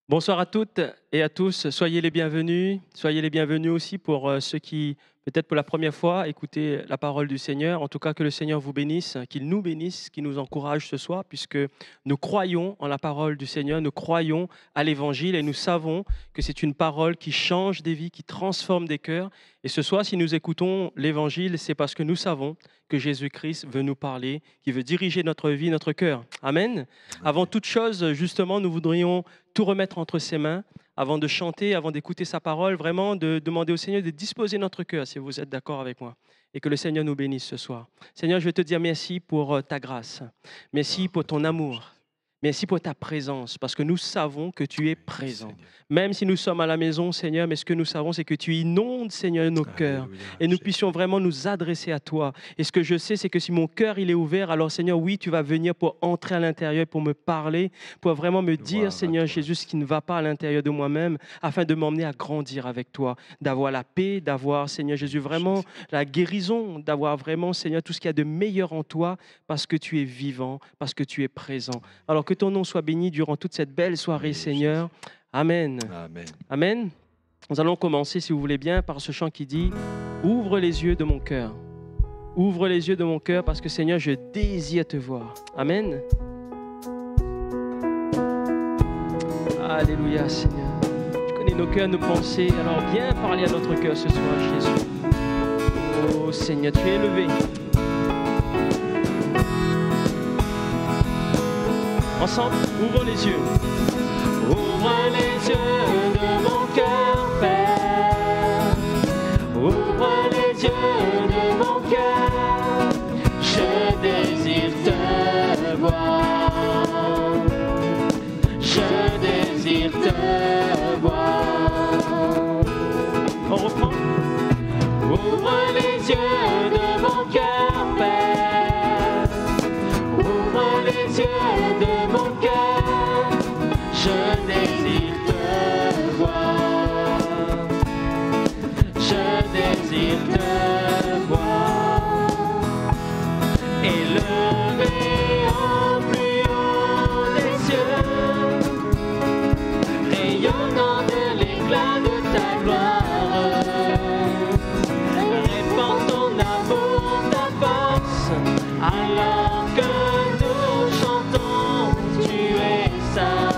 Bonsoir à toutes et à tous, soyez les bienvenus. Soyez les bienvenus aussi pour ceux qui, peut-être pour la première fois, écoutez la parole du Seigneur. En tout cas, que le Seigneur vous bénisse, qu'il nous encourage ce soir, puisque nous croyons en la parole du Seigneur, nous croyons à l'Évangile et nous savons que c'est une parole qui change des vies, qui transforme des cœurs. Et ce soir, si nous écoutons l'Évangile, c'est parce que nous savons que Jésus-Christ veut nous parler, qui veut diriger notre vie, notre cœur. Amen. Avant toute chose, justement, nous voudrions tout remettre entre ses mains, avant de chanter, avant d'écouter sa parole, vraiment de demander au Seigneur de disposer notre cœur, si vous êtes d'accord avec moi, et que le Seigneur nous bénisse ce soir. Seigneur, je veux te dire merci pour ta grâce, merci pour ton amour, merci pour ta présence, parce que nous savons que tu es présent. Même si nous sommes à la maison, Seigneur, mais ce que nous savons, c'est que tu inondes, Seigneur, nos cœurs, et nous puissions vraiment nous adresser à toi. Et ce que je sais, c'est que si mon cœur il est ouvert, alors Seigneur, oui, tu vas venir pour entrer à l'intérieur, pour me parler, pour vraiment me dire, Seigneur Jésus, ce qui ne va pas à l'intérieur de moi-même, afin de m'emmener à grandir avec toi, d'avoir la paix, d'avoir, Seigneur Jésus, vraiment la guérison, d'avoir vraiment, Seigneur, tout ce qu'il y a de meilleur en toi, parce que tu es vivant, parce que tu es présent. Alors que ton nom soit béni durant toute cette belle soirée, Seigneur. Amen. Amen. Amen. Nous allons commencer, si vous voulez bien, par ce chant qui dit « Ouvre les yeux de mon cœur ». Ouvre les yeux de mon cœur parce que, Seigneur, je désire te voir. Amen. Alléluia, Seigneur. Tu connais nos cœurs, nos pensées. Alors viens parler à notre cœur ce soir, Jésus. Oh, Seigneur, tu es élevé. Ensemble, ouvre les yeux. Ouvre les yeux de mon cœur, Père. Ouvre les yeux de mon cœur. Je désire te voir. Je désire te voir. On reprend. Ouvre les yeux de mon cœur, Père. Ouvre les yeux de mon cœur. Je désire te voir, je désire te voir, élevé au plus haut des cieux, rayonnant de l'éclat de ta gloire, répands ton amour, ta force, alors que nous chantons, tu es saint.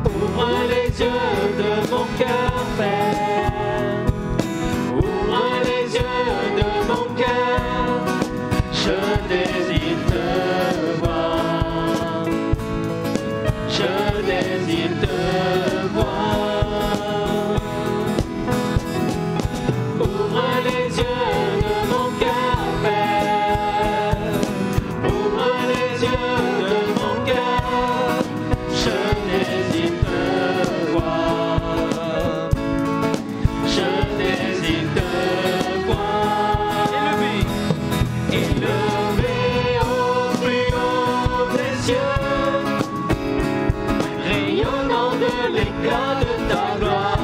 Ouvre les yeux de mon cœur, Père. Ouvre les yeux de mon cœur. Je désire te voir. Je désire te voir. Ouvre les yeux de mon cœur, Père. Ouvre les yeux de mon cœur. Je désire te voir. Je désire te voir. Élevé, élevé au plus haut des cieux, rayonnant de l'éclat de ta gloire.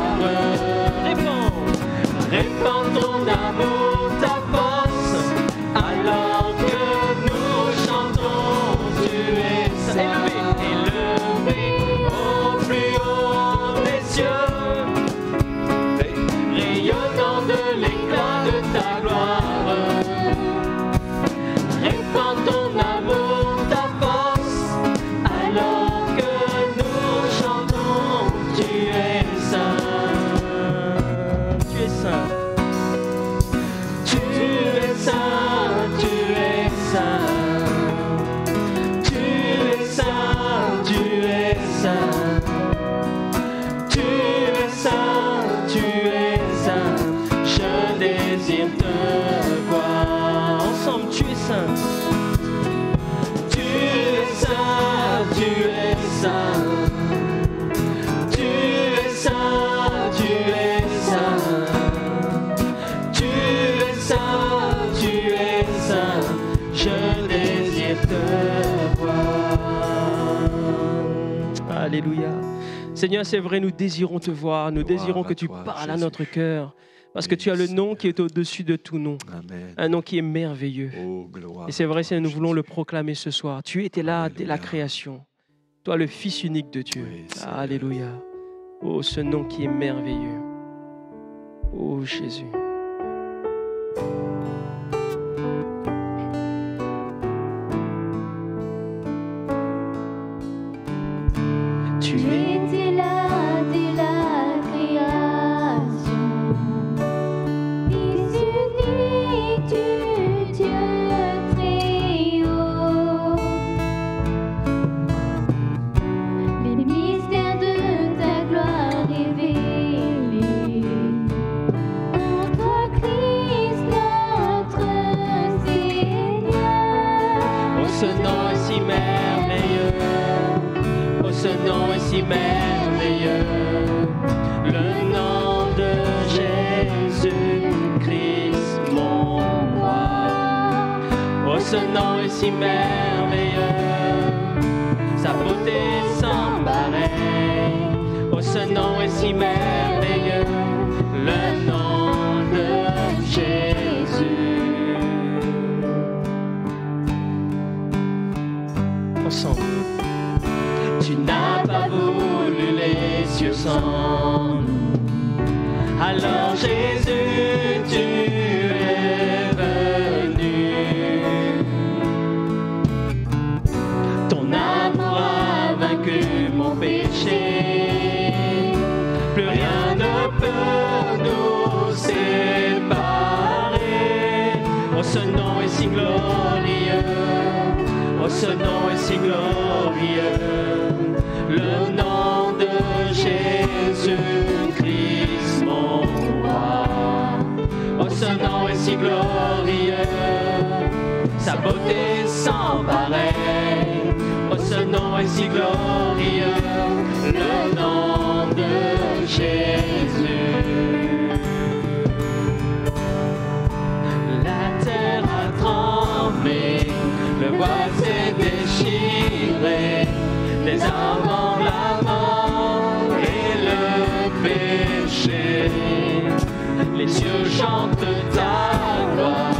Répands ton amour, ta force, alors que nous chantons, tu es saint. Élevé au plus haut des cieux, rayonnant de l'éclat de ta gloire. Répands ton amour, ta force, alors que nous chantons, tu es saint. Tu es saint. Tu es saint, tu es saint. Tu es saint, tu es saint. Tu es saint, tu es saint. Je désire te voir. Ensemble, tu es saint. Tu es saint, tu es saint. Tu es saint, tu es saint. Tu es saint, tu es saint. Je désire te voir. Alléluia. Seigneur, c'est vrai, nous désirons te voir, nous désirons que tu parles à notre cœur. Parce que tu as le nom qui est au-dessus de tout nom. Amen. Un nom qui est merveilleux. Oh, gloire. Et c'est vrai, à toi, Seigneur, nous voulons le Jésus. proclamer ce soir. Tu étais là dès la Alléluia. création. Toi, le Fils unique de Dieu. Oui, Seigneur. Alléluia. Oh, ce nom qui est merveilleux. Oh, Jésus. Tu Tu es étais là dès la création, Fils unique du Dieu très haut. Les mystères de ta gloire révélés en toi, Christ notre Seigneur. Oh, ce nom est si merveilleux. Oh, ce nom est si merveilleux. Le nom de Jésus-Christ, mon roi. Oh, ce nom est si merveilleux. Sa beauté sans pareil. Oh, ce nom est si merveilleux. Le nom de Jésus. Ensemble. Tu n'as pas voulu les cieux sans nous. Alors Jésus, tu es venu. Ton amour a vaincu mon péché. Plus rien ne peut nous séparer. Oh, ce nom est si glorieux. Oh, ce nom est si glorieux. Le nom de Jésus-Christ, mon roi. Oh, ce nom est si glorieux. Sa beauté sans pareil. Oh, ce nom est si glorieux. Le nom de Jésus. La terre a tremblé. Le voile s'est déchiré. Les avant la mort et le péché. Les cieux chantent ta gloire,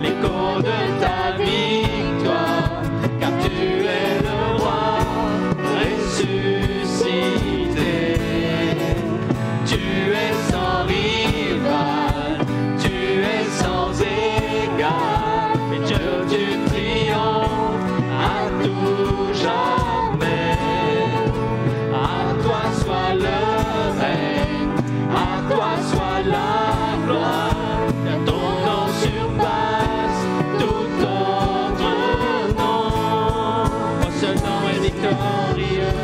l'écho de ta victoire, car tu es le roi ressuscité. Tu es sans rival, tu es sans égal, et Dieu du triomphe à tout jamais. À toi soit le règne, à toi soit la gloire, car ton nom surpasse tout autre nom. Oh, ce nom est victorieux,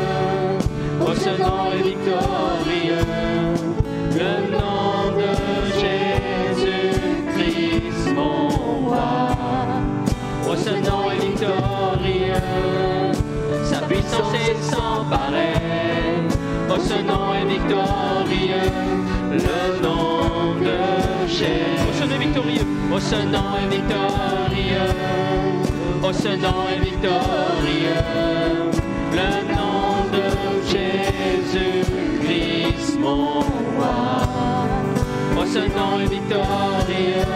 oh, ce nom est victorieux, le nom de Jésus-Christ, mon roi. Oh, ce nom est victorieux, sa puissance est sans pareil. Oh, ce nom est victorieux, le nom de Jésus. Oh, ce nom est victorieux, oh, ce nom est victorieux. Oh, ce nom est victorieux, le nom de Jésus-Christ, mon roi. Oh, ce nom est victorieux,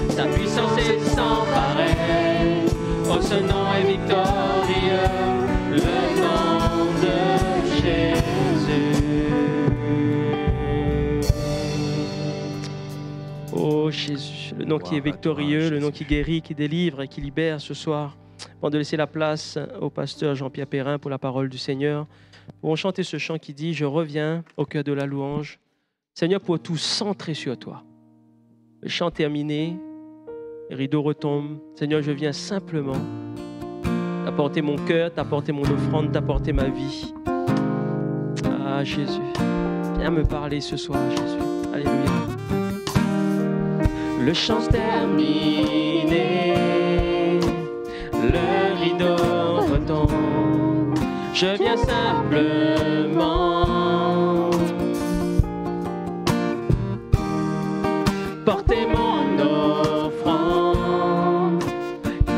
sa puissance est sans pareil. Oh, ce nom est victorieux, le nom de Jésus. Oh Jésus, le nom qui est victorieux, le nom qui guérit, qui délivre et qui libère ce soir. Avant de laisser la place au pasteur Jean-Pierre Perrin pour la parole du Seigneur, pour on chanter ce chant qui dit « Je reviens au cœur de la louange ». Seigneur, pour tout centrer sur toi. Le chant terminé, les rideaux retombent. Seigneur, je viens simplement t'apporter mon cœur, t'apporter mon offrande, t'apporter ma vie. Ah Jésus, viens me parler ce soir, Jésus. Alléluia. Le chant se terminé, le rideau retombe. Je viens simplement porter mon offrande,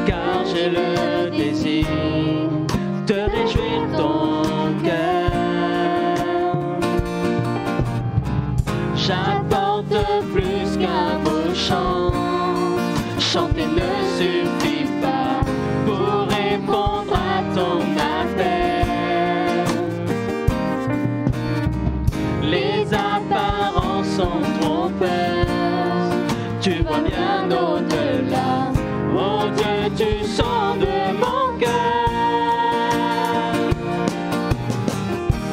car j'ai le désir de réjouir ton cœur. J'apporte tu sens de mon cœur.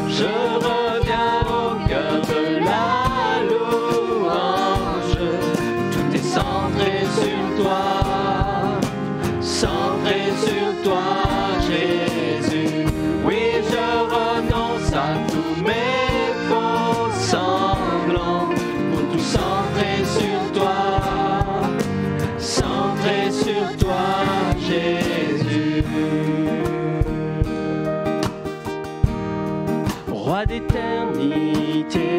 Je reviens au cœur de la louange. Tout est centré sur toi, centré sur toi, Jésus. Oui, je renonce à tous mes faux semblants pour tout centrer sur toi, centré sur toi, Jésus. Roi d'éternité,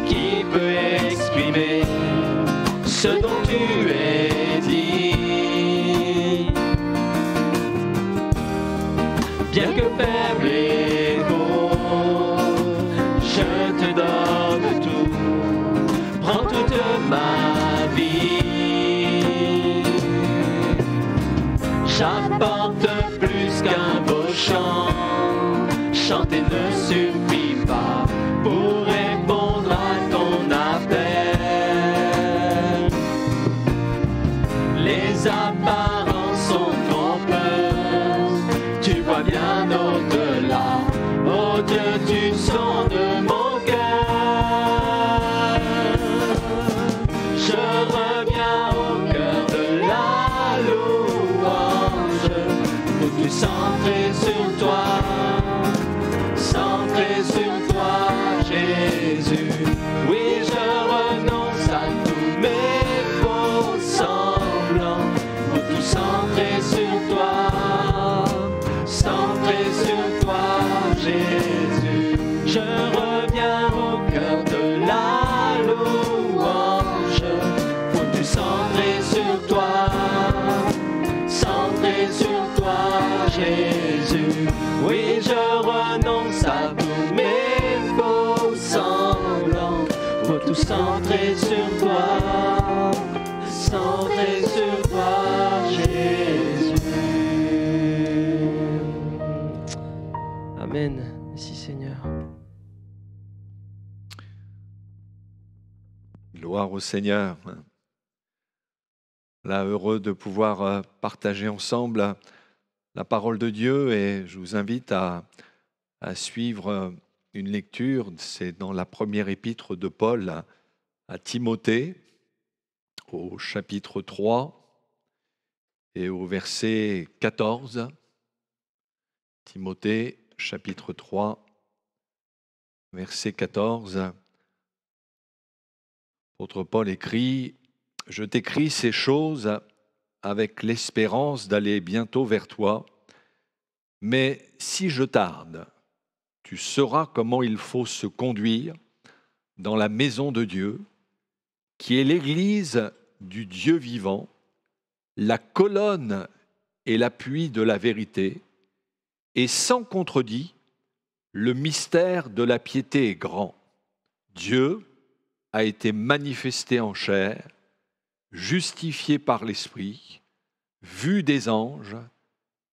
qui peut exprimer ce dont tu es dit? Bien que faible et beau, je te donne tout, prends toute ma vie. J'apporte plus qu'un beau chant, chanter ne suffit pas pour répondre à ton appel. Les apparences sont trompeuses, tu vois bien au-delà. Oh Dieu, tu sens de mon cœur. Je reviens au cœur de la louange, pour tout centrer sur toi, centré sur toi, Jésus. Oui, je renonce à tous mes faux semblants, pour tout centrer sur toi, centré sur toi, Jésus. Je reviens au cœur de la louange, pour tout centrer sur toi, centré sur toi, Jésus. Oui, je renonce à tous mes faux semblants, pour tout centrer sur toi, centré sur toi, Jésus. Amen. Merci Seigneur. Gloire au Seigneur. Là, heureux de pouvoir partager ensemble la parole de Dieu, et je vous invite à suivre une lecture. C'est dans la première épître de Paul à Timothée, au chapitre 3 et au verset 14. Timothée, chapitre 3, verset 14. L'apôtre Paul écrit: « Je t'écris ces choses avec l'espérance d'aller bientôt vers toi, mais si je tarde, tu sauras comment il faut se conduire dans la maison de Dieu, qui est l'Église du Dieu vivant, la colonne et l'appui de la vérité, et sans contredit, le mystère de la piété est grand. Dieu a été manifesté en chair, justifié par l'Esprit, vu des anges,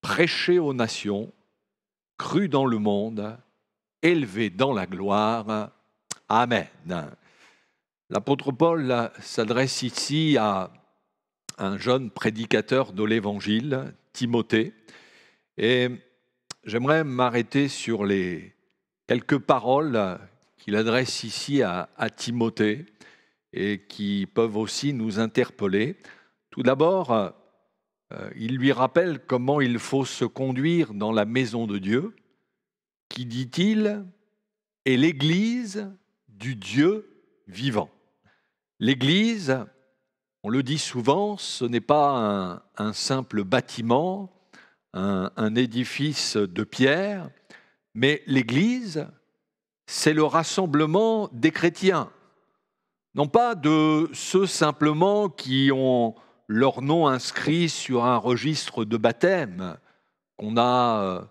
prêché aux nations, cru dans le monde, élevé dans la gloire. Amen. » L'apôtre Paul s'adresse ici à un jeune prédicateur de l'Évangile, Timothée, et j'aimerais m'arrêter sur les quelques paroles qu'il adresse ici à Timothée et qui peuvent aussi nous interpeller. Tout d'abord, il lui rappelle comment il faut se conduire dans la maison de Dieu, qui, dit-il, est l'Église du Dieu vivant. L'Église, on le dit souvent, ce n'est pas un simple bâtiment, un édifice de pierre, mais l'Église, c'est le rassemblement des chrétiens. Non pas de ceux simplement qui ont leur nom inscrit sur un registre de baptême, qu'on a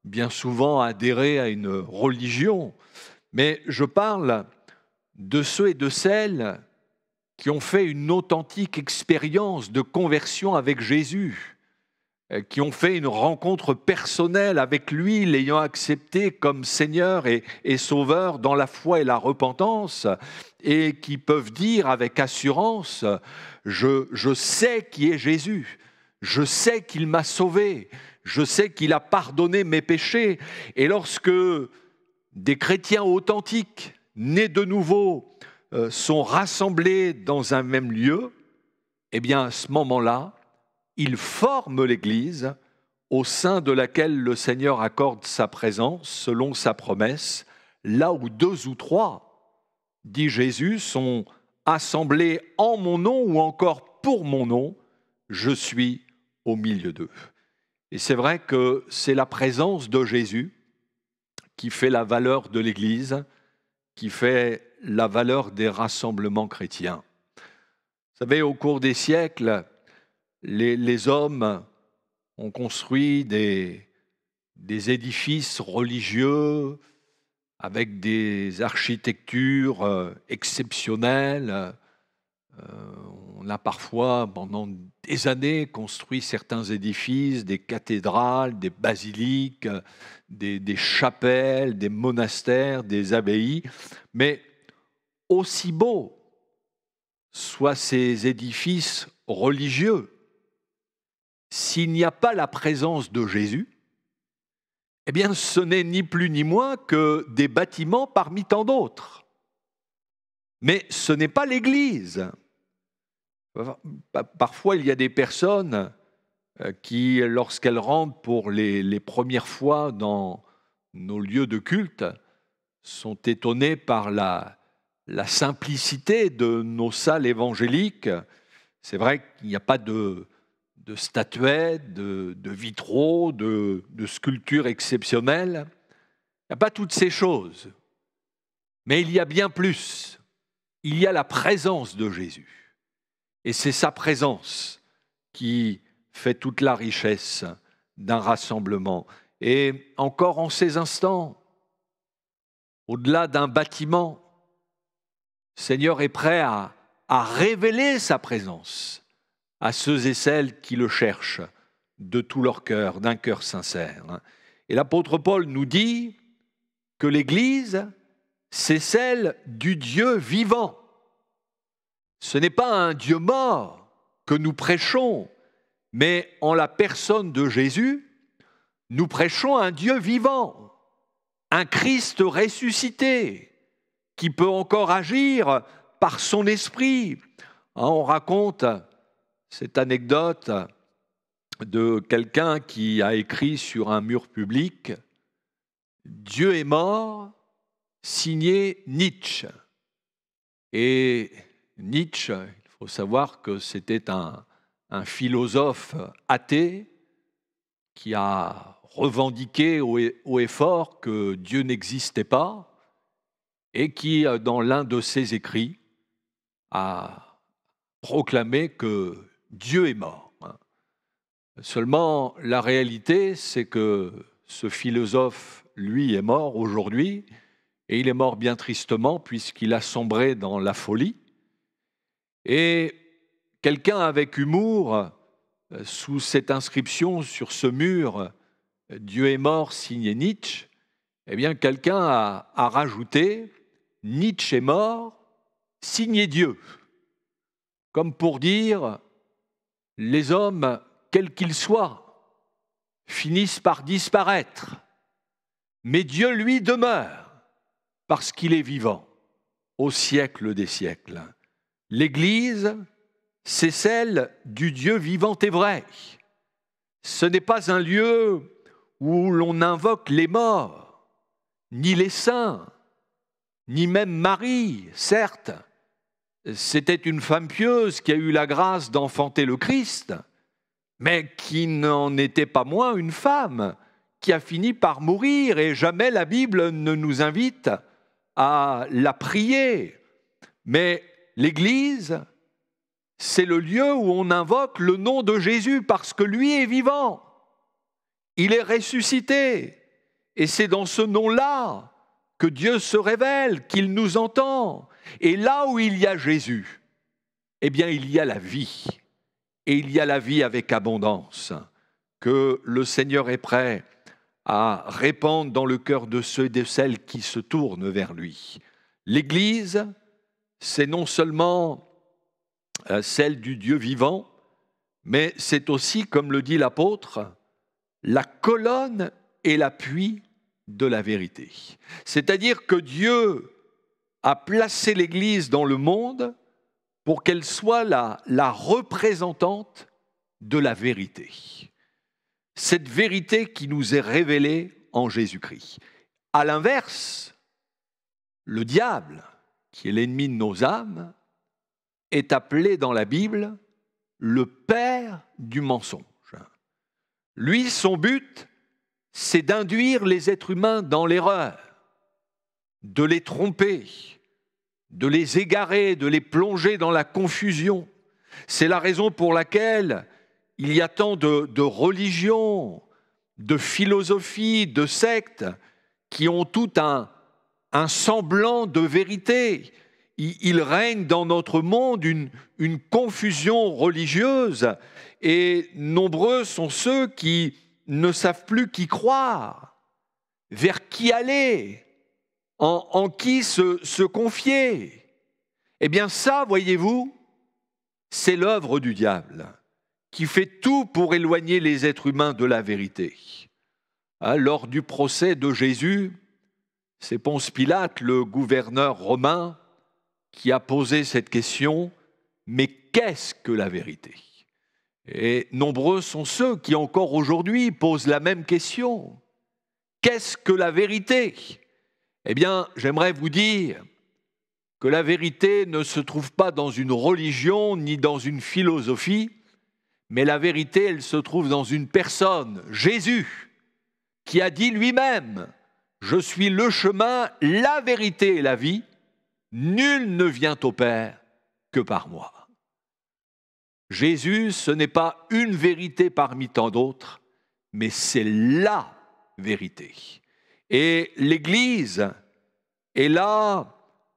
bien souvent adhéré à une religion, mais je parle de ceux et de celles qui ont fait une authentique expérience de conversion avec Jésus, qui ont fait une rencontre personnelle avec lui, l'ayant accepté comme Seigneur et Sauveur dans la foi et la repentance, et qui peuvent dire avec assurance « Je sais qui est Jésus ». Je sais qu'il m'a sauvé. Je sais qu'il a pardonné mes péchés. Et lorsque des chrétiens authentiques, nés de nouveau, sont rassemblés dans un même lieu, eh bien, à ce moment-là, ils forment l'Église au sein de laquelle le Seigneur accorde sa présence selon sa promesse, là où 2 ou 3, dit Jésus, sont assemblés en mon nom ou encore pour mon nom, je suis au milieu d'eux. Et c'est vrai que c'est la présence de Jésus qui fait la valeur de l'Église, qui fait la valeur des rassemblements chrétiens. Vous savez, au cours des siècles, les hommes ont construit des édifices religieux avec des architectures exceptionnelles. On a parfois, pendant des années, construit certains édifices, des cathédrales, des basiliques, des chapelles, des monastères, des abbayes. Mais aussi beaux soient ces édifices religieux, s'il n'y a pas la présence de Jésus, eh bien, ce n'est ni plus ni moins que des bâtiments parmi tant d'autres. Mais ce n'est pas l'Église. Parfois, il y a des personnes qui, lorsqu'elles rentrent pour les premières fois dans nos lieux de culte, sont étonnées par la simplicité de nos salles évangéliques. C'est vrai qu'il n'y a pas de statuettes, de vitraux, de sculptures exceptionnelles. Il n'y a pas toutes ces choses. Mais il y a bien plus. Il y a la présence de Jésus. Et c'est sa présence qui fait toute la richesse d'un rassemblement. Et encore en ces instants, au-delà d'un bâtiment, le Seigneur est prêt à révéler sa présence à ceux et celles qui le cherchent de tout leur cœur, d'un cœur sincère. Et l'apôtre Paul nous dit que l'Église, c'est celle du Dieu vivant. Ce n'est pas un Dieu mort que nous prêchons, mais en la personne de Jésus, nous prêchons un Dieu vivant, un Christ ressuscité, qui peut encore agir par son esprit. On raconte cette anecdote de quelqu'un qui a écrit sur un mur public « Dieu est mort », signé Nietzsche. Et Nietzsche, il faut savoir que c'était un philosophe athée qui a revendiqué haut et fort que Dieu n'existait pas et qui, dans l'un de ses écrits, a proclamé que Dieu est mort. Seulement, la réalité, c'est que ce philosophe, lui, est mort aujourd'hui, et il est mort bien tristement puisqu'il a sombré dans la folie. Et quelqu'un avec humour, sous cette inscription sur ce mur, « Dieu est mort » signé Nietzsche, eh bien, quelqu'un a rajouté « Nietzsche est mort » signé Dieu. Comme pour dire, les hommes, quels qu'ils soient, finissent par disparaître. Mais Dieu, lui, demeure, parce qu'il est vivant, au siècle des siècles. L'Église, c'est celle du Dieu vivant et vrai. Ce n'est pas un lieu où l'on invoque les morts, ni les saints, ni même Marie, certes. C'était une femme pieuse qui a eu la grâce d'enfanter le Christ, mais qui n'en était pas moins une femme qui a fini par mourir, et jamais la Bible ne nous invite à la prier. Mais l'Église, c'est le lieu où on invoque le nom de Jésus parce que lui est vivant. Il est ressuscité. Et c'est dans ce nom-là que Dieu se révèle, qu'il nous entend. Et là où il y a Jésus, eh bien il y a la vie. Et il y a la vie avec abondance que le Seigneur est prêt à répandre dans le cœur de ceux et de celles qui se tournent vers lui. L'Église, c'est non seulement celle du Dieu vivant, mais c'est aussi, comme le dit l'apôtre, la colonne et l'appui de la vérité. C'est-à-dire que Dieu a placé l'Église dans le monde pour qu'elle soit la représentante de la vérité. Cette vérité qui nous est révélée en Jésus-Christ. À l'inverse, le diable, qui est l'ennemi de nos âmes, est appelé dans la Bible le père du mensonge. Lui, son but, c'est d'induire les êtres humains dans l'erreur, de les tromper, de les égarer, de les plonger dans la confusion. C'est la raison pour laquelle il y a tant de religions, de philosophies, de sectes qui ont tout un semblant de vérité. Il règne dans notre monde une confusion religieuse et nombreux sont ceux qui ne savent plus qui croire, vers qui aller, en qui se confier. Eh bien ça, voyez-vous, c'est l'œuvre du diable qui fait tout pour éloigner les êtres humains de la vérité. Lors du procès de Jésus, c'est Ponce Pilate, le gouverneur romain, qui a posé cette question, mais qu'est-ce que la vérité ? Et nombreux sont ceux qui encore aujourd'hui posent la même question. Qu'est-ce que la vérité ? Eh bien, j'aimerais vous dire que la vérité ne se trouve pas dans une religion ni dans une philosophie, mais la vérité, elle se trouve dans une personne, Jésus, qui a dit lui-même « Je suis le chemin, la vérité et la vie. Nul ne vient au Père que par moi. » Jésus, ce n'est pas une vérité parmi tant d'autres, mais c'est la vérité. Et l'Église est là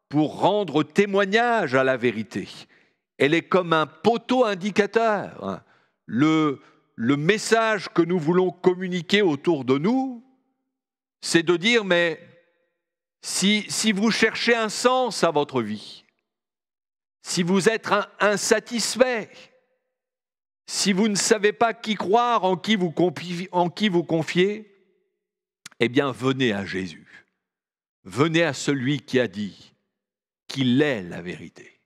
pour rendre témoignage à la vérité. Elle est comme un poteau indicateur. Le message que nous voulons communiquer autour de nous, c'est de dire, mais si vous cherchez un sens à votre vie, si vous êtes insatisfait, si vous ne savez pas qui croire, en qui vous confier, eh bien venez à Jésus. Venez à celui qui a dit qu'il est la vérité.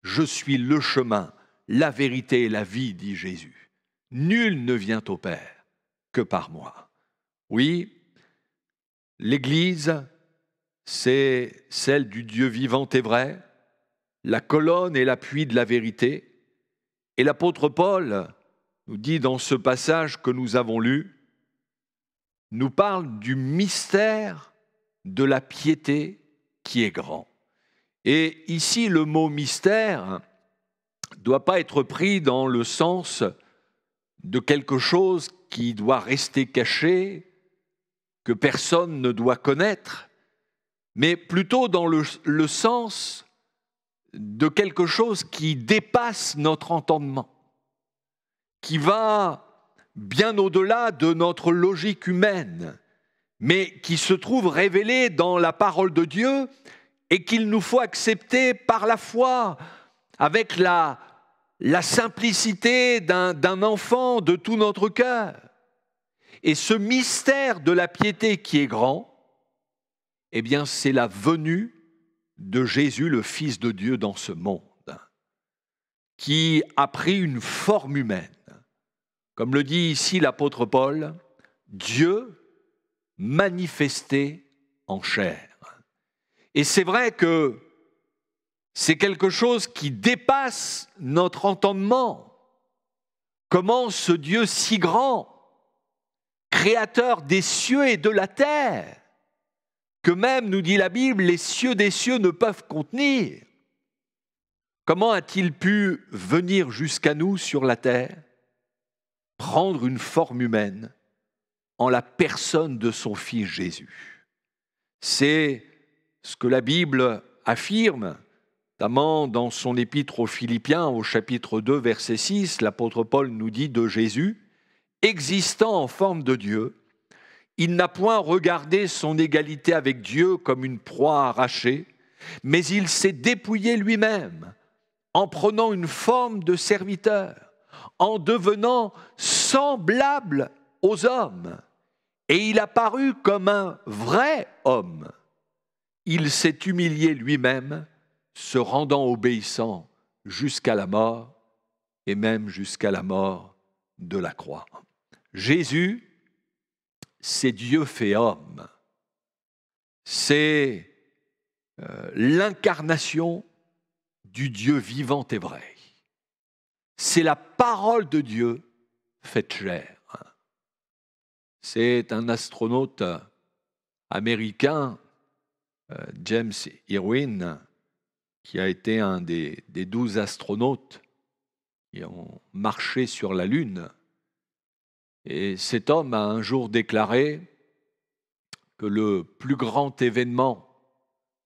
Je suis le chemin, la vérité et la vie, dit Jésus. Nul ne vient au Père que par moi. Oui, l'Église, c'est celle du Dieu vivant et vrai, la colonne et l'appui de la vérité. Et l'apôtre Paul nous dit dans ce passage que nous avons lu, nous parle du mystère de la piété qui est grand. Et ici, le mot mystère ne doit pas être pris dans le sens de quelque chose qui doit rester caché, que personne ne doit connaître, mais plutôt dans le sens de quelque chose qui dépasse notre entendement, qui va bien au-delà de notre logique humaine, mais qui se trouve révélé dans la parole de Dieu et qu'il nous faut accepter par la foi, avec la simplicité d'un enfant de tout notre cœur. Et ce mystère de la piété qui est grand, eh bien, c'est la venue de Jésus, le Fils de Dieu, dans ce monde, qui a pris une forme humaine. Comme le dit ici l'apôtre Paul, Dieu manifesté en chair. Et c'est vrai que c'est quelque chose qui dépasse notre entendement. Comment ce Dieu si grand, créateur des cieux et de la terre, que même, nous dit la Bible, les cieux des cieux ne peuvent contenir, comment a-t-il pu venir jusqu'à nous sur la terre, prendre une forme humaine en la personne de son Fils Jésus? C'est ce que la Bible affirme, notamment dans son épître aux Philippiens, au chapitre 2, verset 6, l'apôtre Paul nous dit de Jésus, « Existant en forme de Dieu, il n'a point regardé son égalité avec Dieu comme une proie arrachée, mais il s'est dépouillé lui-même en prenant une forme de serviteur, en devenant semblable aux hommes. Et il a paru comme un vrai homme. Il s'est humilié lui-même, se rendant obéissant jusqu'à la mort, et même jusqu'à la mort de la croix. Jésus, c'est Dieu fait homme. C'est l'incarnation du Dieu vivant et vrai. C'est la parole de Dieu faite chair. C'est un astronaute américain, James Irwin, qui a été un des 12 astronautes qui ont marché sur la Lune. Et cet homme a un jour déclaré que le plus grand événement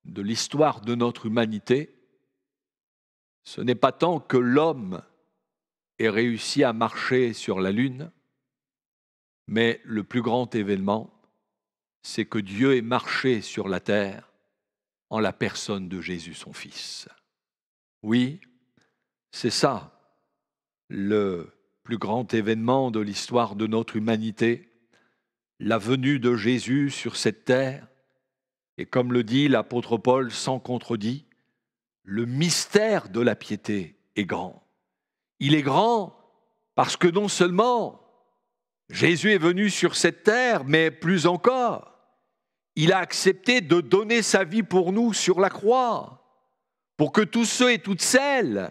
de l'histoire de notre humanité, ce n'est pas tant que l'homme ait réussi à marcher sur la Lune, mais le plus grand événement, c'est que Dieu ait marché sur la terre en la personne de Jésus, son Fils. Oui, c'est ça, le plus grand événement de l'histoire de notre humanité, la venue de Jésus sur cette terre, et comme le dit l'apôtre Paul sans contredit, le mystère de la piété est grand. Il est grand parce que non seulement Jésus est venu sur cette terre, mais plus encore, il a accepté de donner sa vie pour nous sur la croix, pour que tous ceux et toutes celles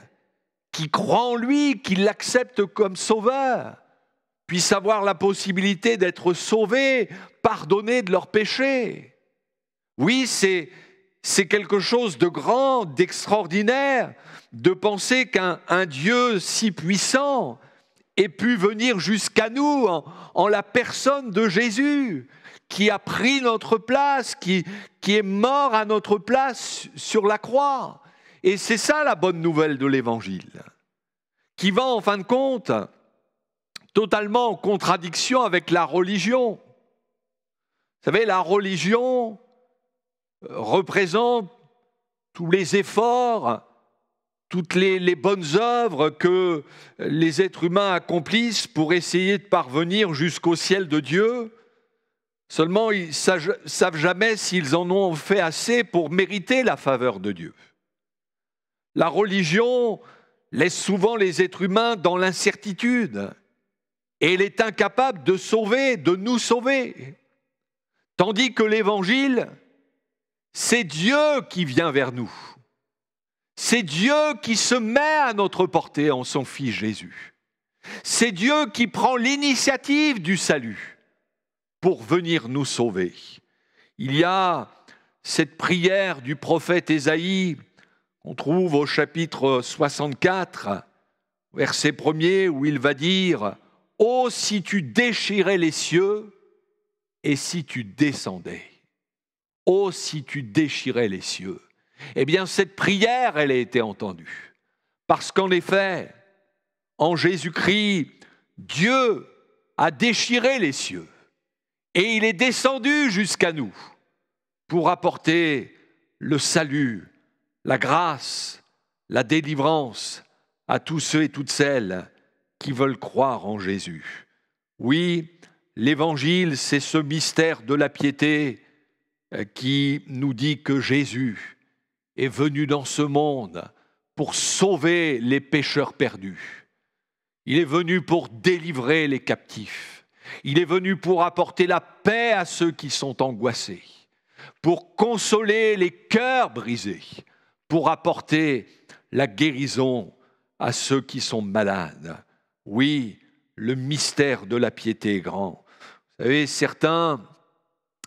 qui croient en lui, qui l'acceptent comme sauveur, puissent avoir la possibilité d'être sauvés, pardonnés de leurs péchés. Oui, c'est quelque chose de grand, d'extraordinaire, de penser qu'un Dieu si puissant ait pu venir jusqu'à nous en la personne de Jésus, qui a pris notre place, qui est mort à notre place sur la croix. Et c'est ça la bonne nouvelle de l'Évangile, qui va en fin de compte totalement en contradiction avec la religion. Vous savez, la religion représente tous les efforts, toutes les bonnes œuvres que les êtres humains accomplissent pour essayer de parvenir jusqu'au ciel de Dieu. Seulement, ils ne savent jamais s'ils en ont fait assez pour mériter la faveur de Dieu. La religion laisse souvent les êtres humains dans l'incertitude et elle est incapable de sauver, de nous sauver. Tandis que l'Évangile, c'est Dieu qui vient vers nous. C'est Dieu qui se met à notre portée en son Fils Jésus. C'est Dieu qui prend l'initiative du salut pour venir nous sauver. Il y a cette prière du prophète Ésaïe qu'on trouve au chapitre 64, verset 1er, où il va dire « Oh, si tu déchirais les cieux et si tu descendais !» Oh, si tu déchirais les cieux. Eh bien, cette prière, elle a été entendue. Parce qu'en effet, en Jésus-Christ, Dieu a déchiré les cieux et il est descendu jusqu'à nous pour apporter le salut, la grâce, la délivrance à tous ceux et toutes celles qui veulent croire en Jésus. Oui, l'Évangile, c'est ce mystère de la piété qui nous dit que Jésus est venu dans ce monde pour sauver les pécheurs perdus. Il est venu pour délivrer les captifs. Il est venu pour apporter la paix à ceux qui sont angoissés, pour consoler les cœurs brisés, pour apporter la guérison à ceux qui sont malades. Oui, le mystère de la piété est grand. Vous savez, certains,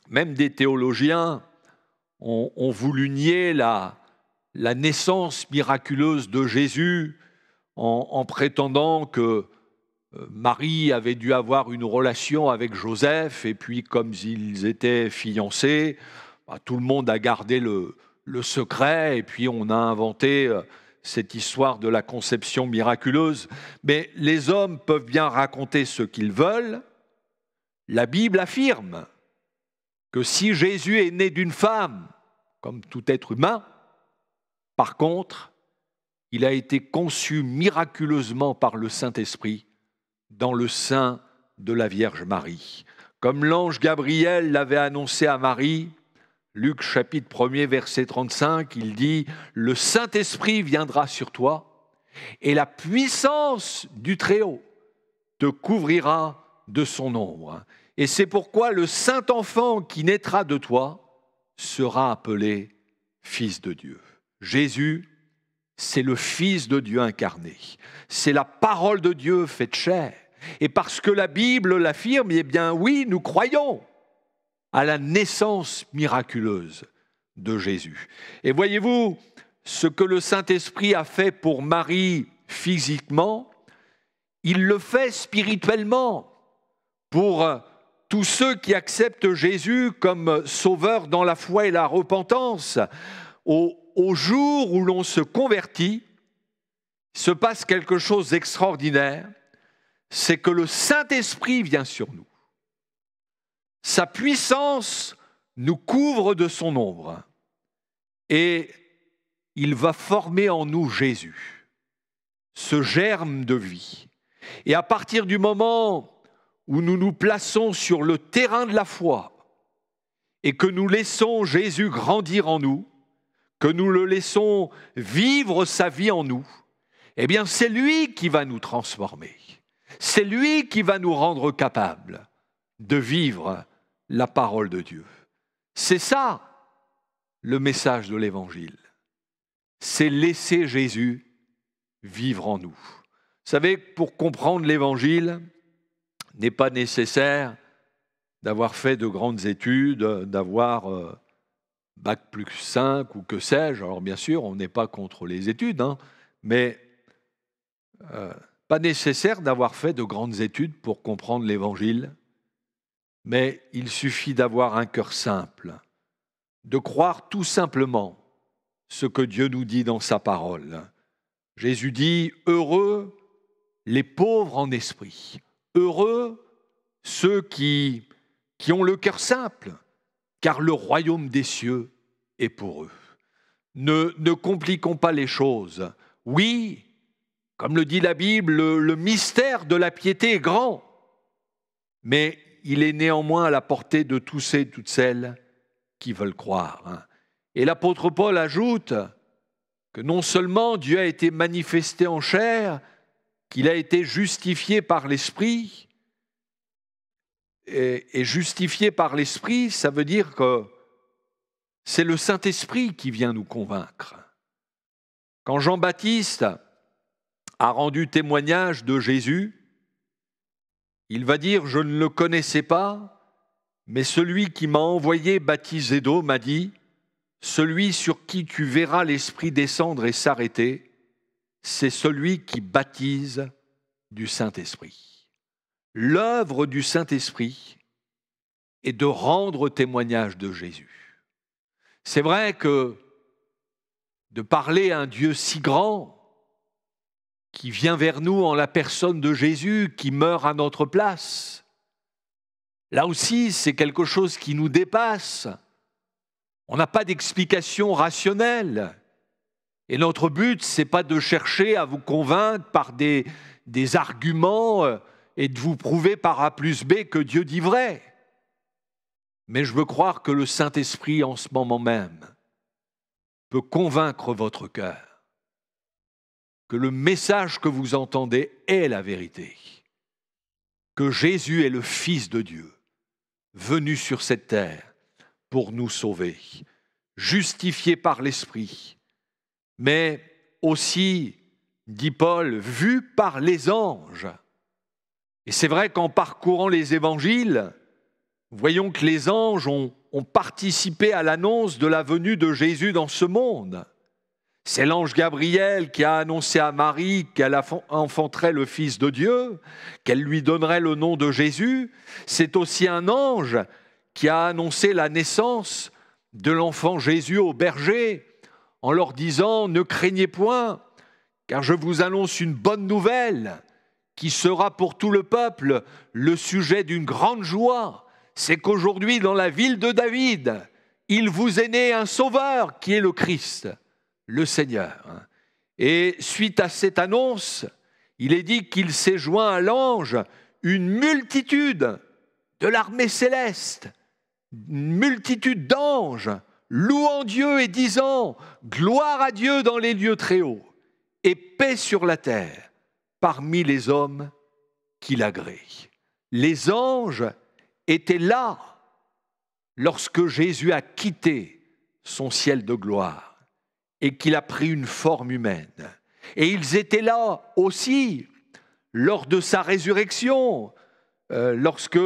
même des théologiens, ont voulu nier la naissance miraculeuse de Jésus en prétendant que Marie avait dû avoir une relation avec Joseph et puis comme ils étaient fiancés, tout le monde a gardé le secret et puis on a inventé cette histoire de la conception miraculeuse. Mais les hommes peuvent bien raconter ce qu'ils veulent. La Bible affirme que si Jésus est né d'une femme, comme tout être humain, par contre, il a été conçu miraculeusement par le Saint-Esprit dans le sein de la Vierge Marie. Comme l'ange Gabriel l'avait annoncé à Marie, Luc chapitre 1er, verset 35, il dit « Le Saint-Esprit viendra sur toi et la puissance du Très-Haut te couvrira de son ombre. Et c'est pourquoi le Saint-Enfant qui naîtra de toi sera appelé Fils de Dieu. » Jésus, c'est le Fils de Dieu incarné. C'est la parole de Dieu faite chair. Et parce que la Bible l'affirme, eh bien oui, nous croyons à la naissance miraculeuse de Jésus. Et voyez-vous, ce que le Saint-Esprit a fait pour Marie physiquement, il le fait spirituellement pour tous ceux qui acceptent Jésus comme sauveur dans la foi et la repentance. Au jour où l'on se convertit, il se passe quelque chose d'extraordinaire, c'est que le Saint-Esprit vient sur nous. Sa puissance nous couvre de son ombre et il va former en nous Jésus, ce germe de vie. Et à partir du moment où nous nous plaçons sur le terrain de la foi et que nous laissons Jésus grandir en nous, que nous le laissons vivre sa vie en nous, eh bien c'est lui qui va nous transformer. C'est lui qui va nous rendre capables de vivre la parole de Dieu. C'est ça le message de l'Évangile. C'est laisser Jésus vivre en nous. Vous savez, pour comprendre l'Évangile, il n'est pas nécessaire d'avoir fait de grandes études, d'avoir Bac plus 5 ou que sais-je. Alors bien sûr, on n'est pas contre les études, mais pas nécessaire d'avoir fait de grandes études pour comprendre l'Évangile, mais il suffit d'avoir un cœur simple, de croire tout simplement ce que Dieu nous dit dans sa parole. Jésus dit « Heureux les pauvres en esprit, heureux ceux qui ont le cœur simple, car le royaume des cieux est pour eux. » Ne compliquons pas les choses. Oui, comme le dit la Bible, le mystère de la piété est grand, mais il est néanmoins à la portée de tous ceux et toutes celles qui veulent croire. Et l'apôtre Paul ajoute que non seulement Dieu a été manifesté en chair, qu'il a été justifié par l'Esprit, et justifié par l'Esprit, ça veut dire que c'est le Saint-Esprit qui vient nous convaincre. Quand Jean-Baptiste a rendu témoignage de Jésus, il va dire « Je ne le connaissais pas, mais celui qui m'a envoyé baptiser d'eau m'a dit « Celui sur qui tu verras l'Esprit descendre et s'arrêter, c'est celui qui baptise du Saint-Esprit. » L'œuvre du Saint-Esprit est de rendre témoignage de Jésus. C'est vrai que de parler à un Dieu si grand, qui vient vers nous en la personne de Jésus, qui meurt à notre place, là aussi, c'est quelque chose qui nous dépasse. On n'a pas d'explication rationnelle. Et notre but, ce n'est pas de chercher à vous convaincre par des arguments et de vous prouver par A plus B que Dieu dit vrai. Mais je veux croire que le Saint-Esprit, en ce moment même, peut convaincre votre cœur que le message que vous entendez est la vérité, que Jésus est le Fils de Dieu, venu sur cette terre pour nous sauver, justifié par l'Esprit, mais aussi, dit Paul, vu par les anges. Et c'est vrai qu'en parcourant les évangiles, voyons que les anges ont participé à l'annonce de la venue de Jésus dans ce monde. C'est l'ange Gabriel qui a annoncé à Marie qu'elle enfanterait le Fils de Dieu, qu'elle lui donnerait le nom de Jésus. C'est aussi un ange qui a annoncé la naissance de l'enfant Jésus aux bergers, en leur disant « Ne craignez point, car je vous annonce une bonne nouvelle qui sera pour tout le peuple le sujet d'une grande joie. C'est qu'aujourd'hui, dans la ville de David, il vous est né un sauveur qui est le Christ, le Seigneur. » Et suite à cette annonce, il est dit qu'il s'est joint à l'ange une multitude de l'armée céleste, une multitude d'anges, louant Dieu et disant « Gloire à Dieu dans les lieux très hauts et paix sur la terre parmi les hommes qu'il agrée. » Les anges étaient là lorsque Jésus a quitté son ciel de gloire et qu'il a pris une forme humaine. Et ils étaient là aussi lors de sa résurrection, lorsque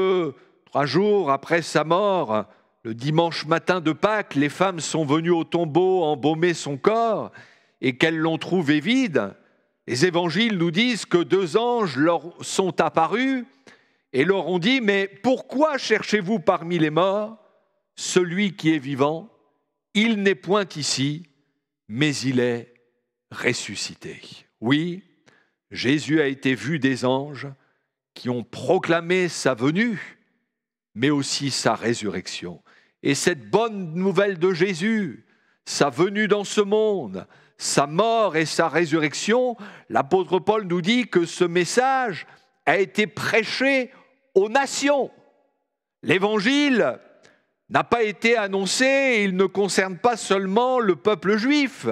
3 jours après sa mort, le dimanche matin de Pâques, les femmes sont venues au tombeau embaumer son corps et qu'elles l'ont trouvé vide. Les évangiles nous disent que 2 anges leur sont apparus et leur ont dit « Mais pourquoi cherchez-vous parmi les morts celui qui est vivant? Il n'est point ici, mais il est ressuscité. » Oui, Jésus a été vu des anges qui ont proclamé sa venue, mais aussi sa résurrection. Et cette bonne nouvelle de Jésus, sa venue dans ce monde, sa mort et sa résurrection, l'apôtre Paul nous dit que ce message a été prêché aux nations. L'évangile n'a pas été annoncé, il ne concerne pas seulement le peuple juif.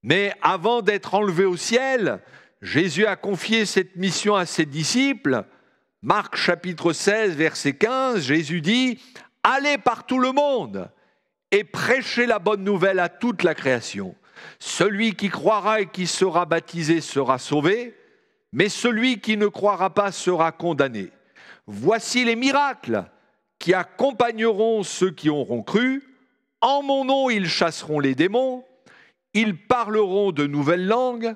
Mais avant d'être enlevé au ciel, Jésus a confié cette mission à ses disciples. Marc chapitre 16, verset 15, Jésus dit « Allez par tout le monde et prêchez la bonne nouvelle à toute la création. Celui qui croira et qui sera baptisé sera sauvé, mais celui qui ne croira pas sera condamné. Voici les miracles qui accompagneront ceux qui auront cru. En mon nom, ils chasseront les démons, ils parleront de nouvelles langues,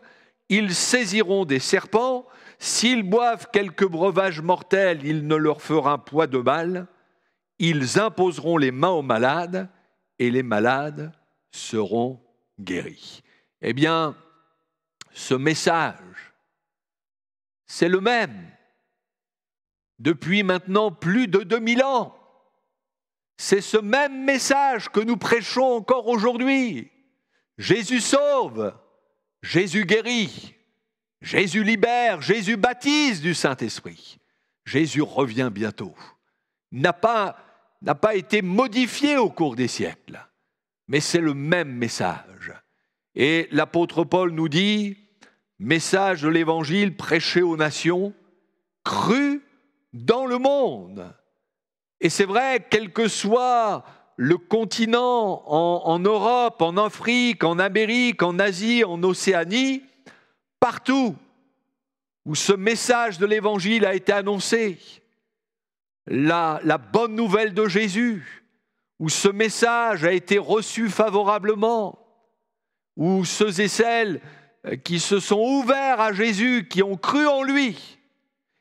ils saisiront des serpents, s'ils boivent quelque breuvage mortel, il ne leur fera point de mal, ils imposeront les mains aux malades et les malades seront guéris. » Eh bien, ce message, c'est le même depuis maintenant plus de 2000 ans. C'est ce même message que nous prêchons encore aujourd'hui. Jésus sauve, Jésus guérit, Jésus libère, Jésus baptise du Saint-Esprit. Jésus revient bientôt. N'a pas été modifié au cours des siècles, mais c'est le même message. Et l'apôtre Paul nous dit, message de l'Évangile prêché aux nations, cru dans le monde. Et c'est vrai, quel que soit le continent, en Europe, en Afrique, en Amérique, en Asie, en Océanie, partout où ce message de l'Évangile a été annoncé, la bonne nouvelle de Jésus, où ce message a été reçu favorablement, où ceux et celles qui se sont ouverts à Jésus, qui ont cru en lui,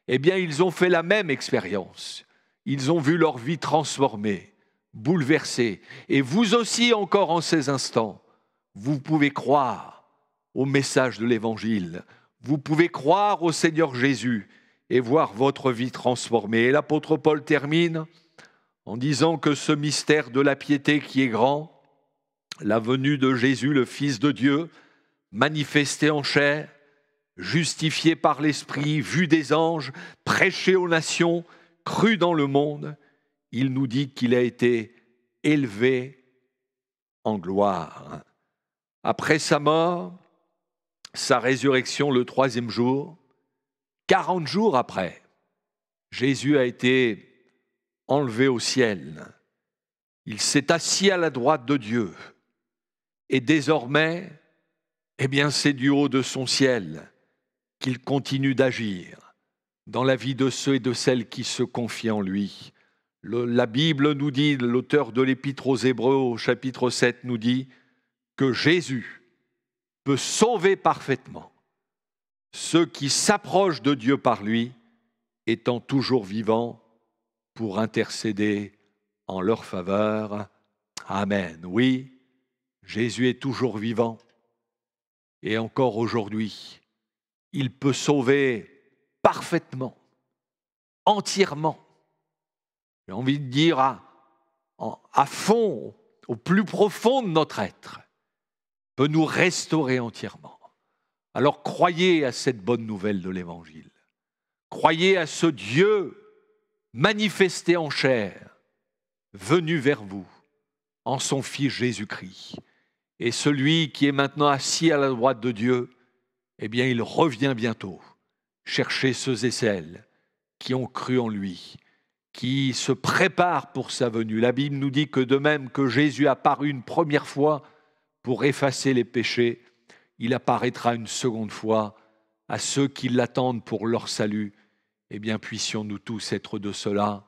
eh bien, ils ont fait la même expérience. Ils ont vu leur vie transformée, bouleversée. Et vous aussi, encore en ces instants, vous pouvez croire au message de l'Évangile. Vous pouvez croire au Seigneur Jésus et voir votre vie transformée. Et l'apôtre Paul termine en disant que ce mystère de la piété qui est grand, la venue de Jésus, le Fils de Dieu, manifesté en chair, justifié par l'Esprit, vu des anges, prêché aux nations, cru dans le monde, il nous dit qu'il a été élevé en gloire. Après sa mort, sa résurrection le 3e jour, 40 jours après, Jésus a été enlevé au ciel. Il s'est assis à la droite de Dieu. Et désormais, eh bien, c'est du haut de son ciel qu'il continue d'agir dans la vie de ceux et de celles qui se confient en lui. La Bible nous dit, l'auteur de l'Épître aux Hébreux au chapitre 7 nous dit que Jésus peut sauver parfaitement ceux qui s'approchent de Dieu par lui, étant toujours vivants pour intercéder en leur faveur. Amen. Oui, Jésus est toujours vivant et encore aujourd'hui, il peut sauver parfaitement, entièrement. J'ai envie de dire à fond, au plus profond de notre être, peut nous restaurer entièrement. Alors croyez à cette bonne nouvelle de l'Évangile. Croyez à ce Dieu manifesté en chair, venu vers vous en son Fils Jésus-Christ. Et celui qui est maintenant assis à la droite de Dieu, eh bien, il revient bientôt chercher ceux et celles qui ont cru en lui, qui se préparent pour sa venue. La Bible nous dit que de même que Jésus apparut une première fois pour effacer les péchés, il apparaîtra une seconde fois à ceux qui l'attendent pour leur salut. Eh bien, puissions-nous tous être de cela,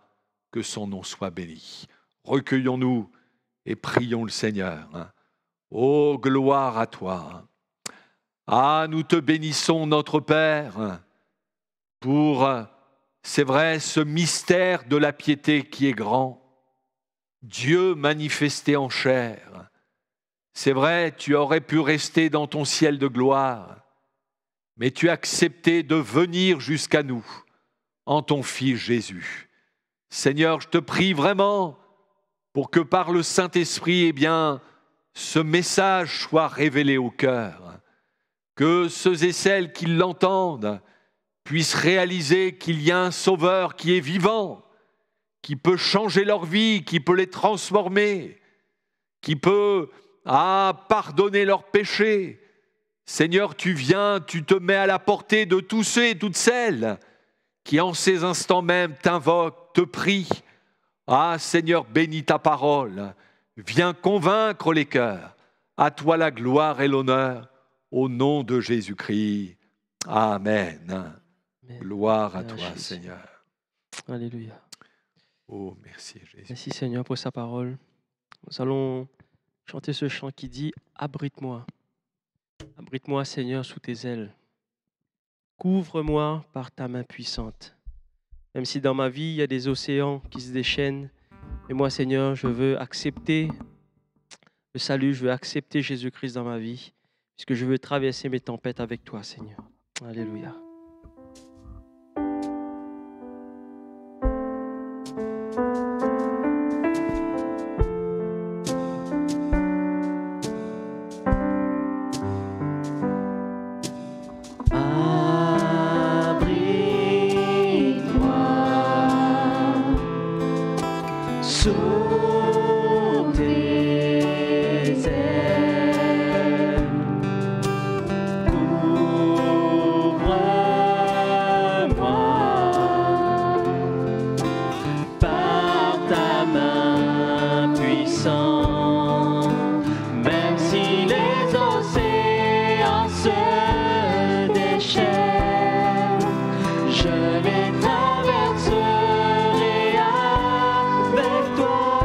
que son nom soit béni. Recueillons-nous et prions le Seigneur. Oh, gloire à toi. Ah, nous te bénissons, notre Père, pour, c'est vrai, ce mystère de la piété qui est grand. Dieu manifesté en chair. C'est vrai, tu aurais pu rester dans ton ciel de gloire, mais tu as accepté de venir jusqu'à nous en ton Fils Jésus. Seigneur, je te prie vraiment pour que par le Saint-Esprit, eh bien, ce message soit révélé au cœur, que ceux et celles qui l'entendent puissent réaliser qu'il y a un Sauveur qui est vivant, qui peut changer leur vie, qui peut les transformer, qui peut pardonner leurs péchés. Seigneur, tu viens, tu te mets à la portée de tous ceux et toutes celles qui en ces instants même t'invoquent, te prient. Ah Seigneur, bénis ta parole, viens convaincre les cœurs. À toi la gloire et l'honneur, au nom de Jésus-Christ. Amen. Amen. Gloire à Merci, toi, Seigneur. Alléluia. Oh, merci Jésus. Merci Seigneur pour sa parole. Nous allons chanter ce chant qui dit « Abrite-moi ». Abrite-moi Seigneur sous tes ailes. Couvre-moi par ta main puissante. Même si dans ma vie, il y a des océans qui se déchaînent, et moi Seigneur, je veux accepter le salut, je veux accepter Jésus-Christ dans ma vie, puisque je veux traverser mes tempêtes avec toi Seigneur. Alléluia. Sous tes ailes, couvre-moi par ta main puissante, même si les océans se déchaînent, je les traverserai avec toi.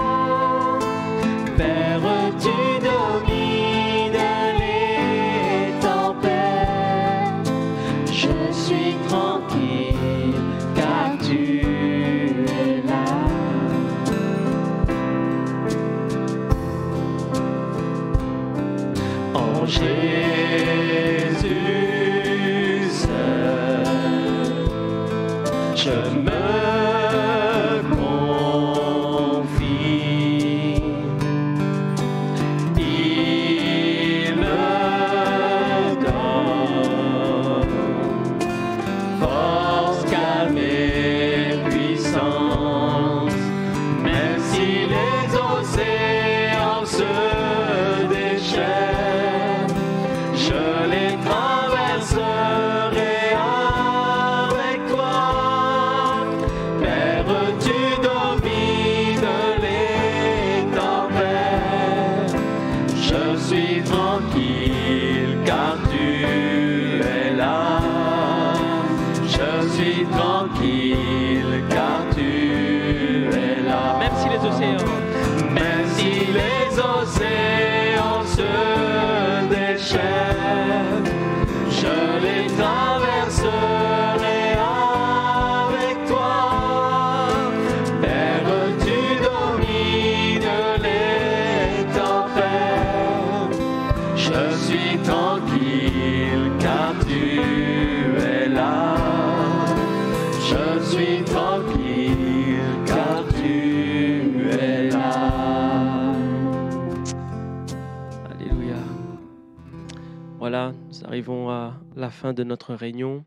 arrivons à la fin de notre réunion.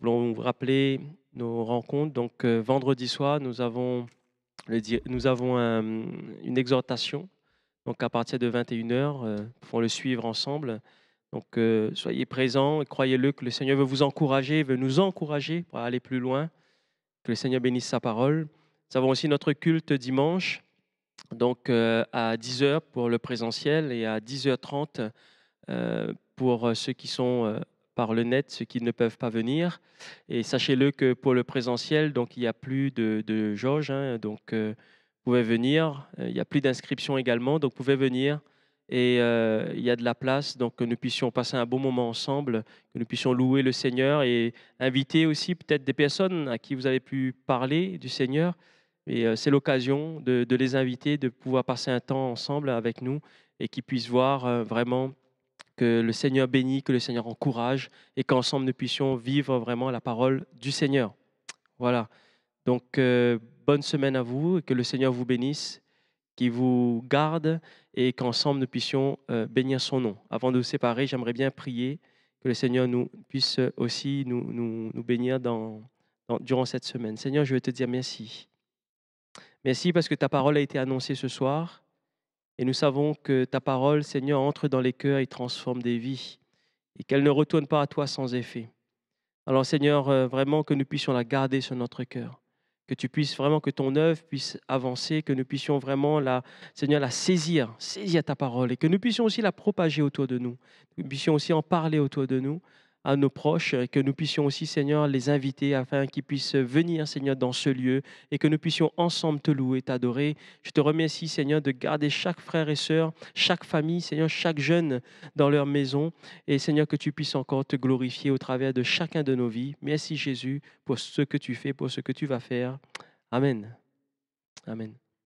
Nous voulons vous rappeler nos rencontres. Donc, vendredi soir, nous avons, une exhortation. Donc, à partir de 21h, nous pouvons le suivre ensemble. Donc, soyez présents et croyez-le que le Seigneur veut vous encourager, veut nous encourager pour aller plus loin. Que le Seigneur bénisse sa parole. Nous avons aussi notre culte dimanche, donc à 10h pour le présentiel et à 10h30 pour ceux qui sont par le net, ceux qui ne peuvent pas venir. Et sachez-le que pour le présentiel, donc il n'y a plus de jauge, hein, donc vous pouvez venir. Il n'y a plus d'inscription également, donc vous pouvez venir. Et il y a de la place, donc que nous puissions passer un bon moment ensemble, que nous puissions louer le Seigneur et inviter aussi peut-être des personnes à qui vous avez pu parler du Seigneur. Et c'est l'occasion de les inviter, de pouvoir passer un temps ensemble avec nous et qu'ils puissent voir vraiment que le Seigneur bénit, que le Seigneur encourage et qu'ensemble nous puissions vivre vraiment la parole du Seigneur. Voilà. Donc, bonne semaine à vous et que le Seigneur vous bénisse, qu'il vous garde et qu'ensemble nous puissions bénir son nom. Avant de nous séparer, j'aimerais bien prier que le Seigneur nous puisse aussi nous bénir durant cette semaine. Seigneur, je veux te dire merci. Merci parce que ta parole a été annoncée ce soir et nous savons que ta parole, Seigneur, entre dans les cœurs et transforme des vies et qu'elle ne retourne pas à toi sans effet. Alors Seigneur, vraiment que nous puissions la garder sur notre cœur, que tu puisses vraiment, que ton œuvre puisse avancer, que nous puissions vraiment, Seigneur, la saisir ta parole et que nous puissions aussi la propager autour de nous, que nous puissions aussi en parler autour de nous, à nos proches, que nous puissions aussi, Seigneur, les inviter afin qu'ils puissent venir, Seigneur, dans ce lieu et que nous puissions ensemble te louer, t'adorer. Je te remercie, Seigneur, de garder chaque frère et sœur, chaque famille, Seigneur, chaque jeune dans leur maison. Et Seigneur, que tu puisses encore te glorifier au travers de chacun de nos vies. Merci Jésus pour ce que tu fais, pour ce que tu vas faire. Amen. Amen.